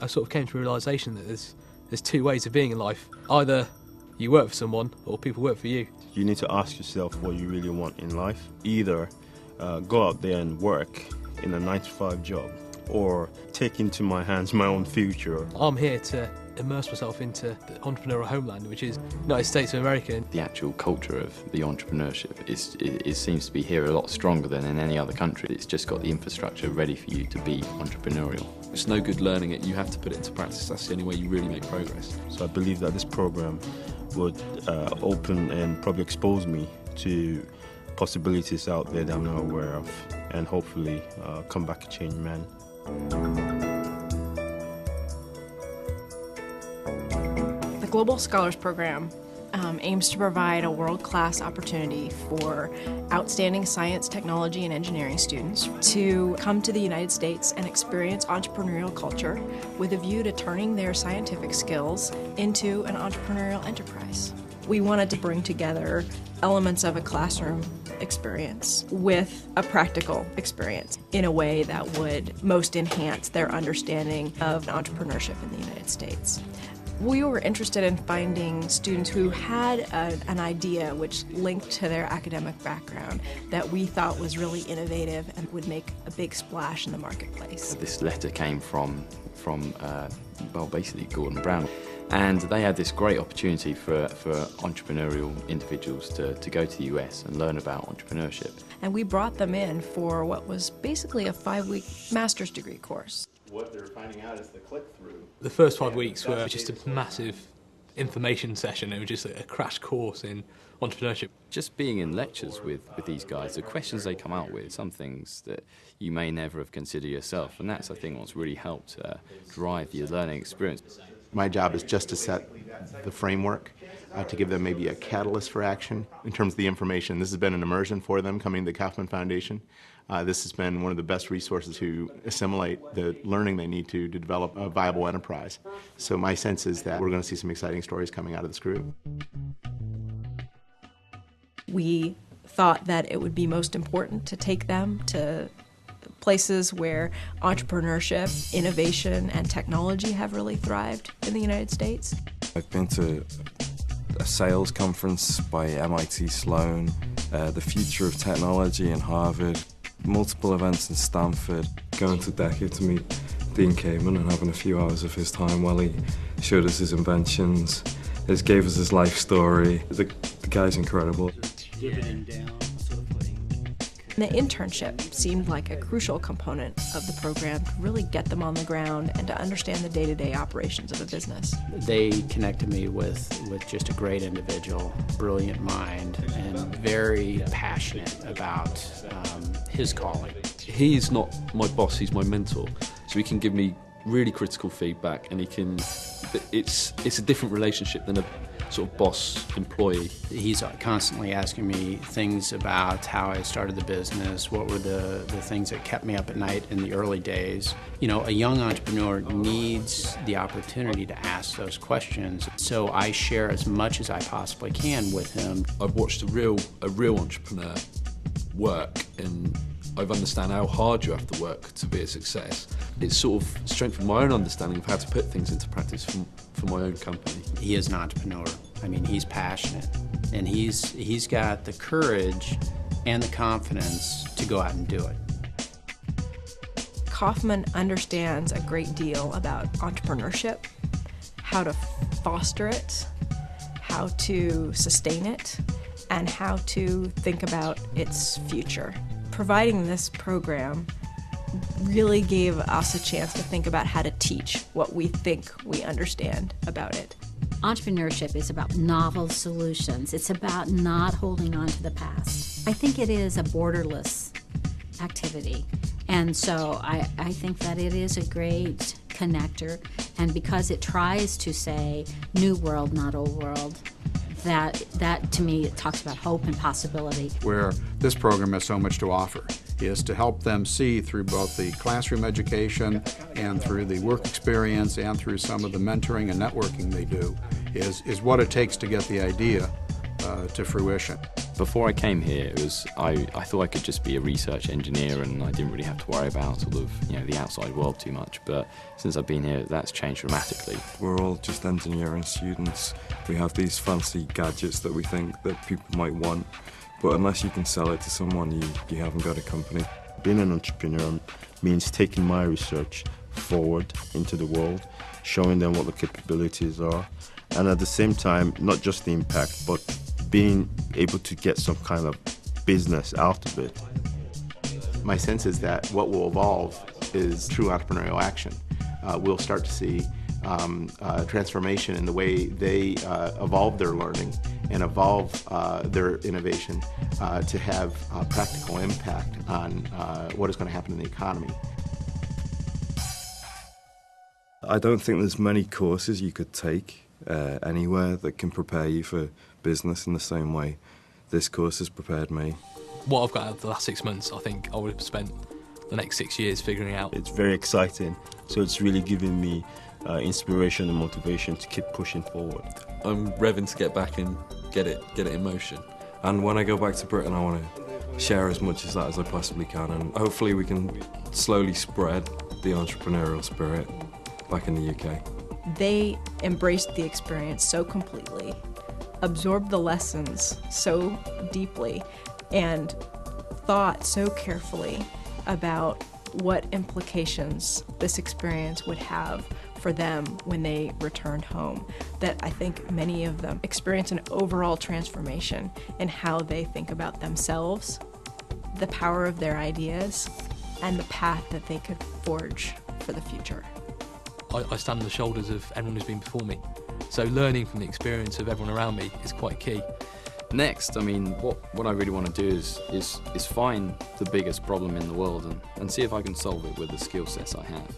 I sort of came to a realisation that there's two ways of being in life. Either you work for someone or people work for you. You need to ask yourself what you really want in life. Either go out there and work in a 9-to-5 job, or take into my hands my own future. I'm here to immerse myself into the entrepreneurial homeland, which is United States of America. The actual culture of the entrepreneurship seems to be here a lot stronger than in any other country. It's just got the infrastructure ready for you to be entrepreneurial. It's no good learning it, you have to put it into practice. That's the only way you really make progress. So I believe that this program would open and probably expose me to possibilities out there that I'm not aware of, and hopefully come back a changed man. The Global Scholars Program aims to provide a world-class opportunity for outstanding science, technology, and engineering students to come to the United States and experience entrepreneurial culture with a view to turning their scientific skills into an entrepreneurial enterprise. We wanted to bring together elements of a classroom experience with a practical experience in a way that would most enhance their understanding of entrepreneurship in the United States. We were interested in finding students who had an idea which linked to their academic background that we thought was really innovative and would make a big splash in the marketplace. This letter came from basically Gordon Brown. And they had this great opportunity for entrepreneurial individuals to go to the US and learn about entrepreneurship. And we brought them in for what was basically a 5-week master's degree course. What they're finding out is the click-through. The first 5 weeks were just a massive information session. It was just a crash course in entrepreneurship. Just being in lectures with these guys, the questions they come out with, some things that you may never have considered yourself, and that's, I think, what's really helped drive the learning experience. My job is just to set the framework, to give them maybe a catalyst for action in terms of the information. This has been an immersion for them coming to the Kauffman Foundation. This has been one of the best resources to assimilate the learning they need to develop a viable enterprise. So my sense is that we're going to see some exciting stories coming out of this group. We thought that it would be most important to take them to places where entrepreneurship, innovation, and technology have really thrived in the United States. I've been to a sales conference by MIT Sloan, the Future of Technology in Harvard, multiple events in Stanford, going to DECA to meet Dean Kamen and having a few hours of his time while he showed us his inventions, gave us his life story. The guy's incredible. The internship seemed like a crucial component of the program to really get them on the ground and to understand the day-to-day operations of a business. They connected me with just a great individual, brilliant mind, and very passionate about his calling. He's not my boss, he's my mentor. So he can give me really critical feedback, and it's a different relationship than a sort of boss-employee. He's constantly asking me things about how I started the business, what were the things that kept me up at night in the early days. You know, a young entrepreneur needs the opportunity to ask those questions, so I share as much as I possibly can with him. I've watched a real entrepreneur work, and I've understand how hard you have to work to be a success. It's sort of strengthened my own understanding of how to put things into practice for my own company. He is an entrepreneur. I mean, he's passionate, and he's got the courage and the confidence to go out and do it. Kauffman understands a great deal about entrepreneurship, how to foster it, how to sustain it, and how to think about its future. Providing this program really gave us a chance to think about how to teach what we think we understand about it. Entrepreneurship is about novel solutions. It's about not holding on to the past. I think it is a borderless activity. And so I think that it is a great connector. And because it tries to say new world, not old world, that to me, it talks about hope and possibility. Where this program has so much to offer is to help them see through both the classroom education and through the work experience and through some of the mentoring and networking they do is what it takes to get the idea to fruition. Before I came here, it was I thought I could just be a research engineer and I didn't really have to worry about sort of the outside world too much. But since I've been here, that's changed dramatically. We're all just engineering students. We have these fancy gadgets that we think that people might want, but unless you can sell it to someone, you haven't got a company. Being an entrepreneur means taking my research forward into the world, showing them what the capabilities are, and at the same time, not just the impact, but being able to get some kind of business out of it. My sense is that what will evolve is true entrepreneurial action. We'll start to see transformation in the way they evolve their learning and evolve their innovation to have practical impact on what is going to happen in the economy. I don't think there's many courses you could take anywhere that can prepare you for business in the same way this course has prepared me. What I've got out of the last 6 months, I think I would have spent the next 6 years figuring out. It's very exciting, so it's really giving me inspiration and motivation to keep pushing forward. I'm revving to get back and get it in motion. And when I go back to Britain, I want to share as much of that as I possibly can, and hopefully we can slowly spread the entrepreneurial spirit back in the UK. They embraced the experience so completely, absorbed the lessons so deeply, and thought so carefully about what implications this experience would have for them when they returned home, that I think many of them experience an overall transformation in how they think about themselves, the power of their ideas, and the path that they could forge for the future. I stand on the shoulders of everyone who's been before me, so learning from the experience of everyone around me is quite key. Next, I mean, what I really want to do is find the biggest problem in the world and see if I can solve it with the skill sets I have.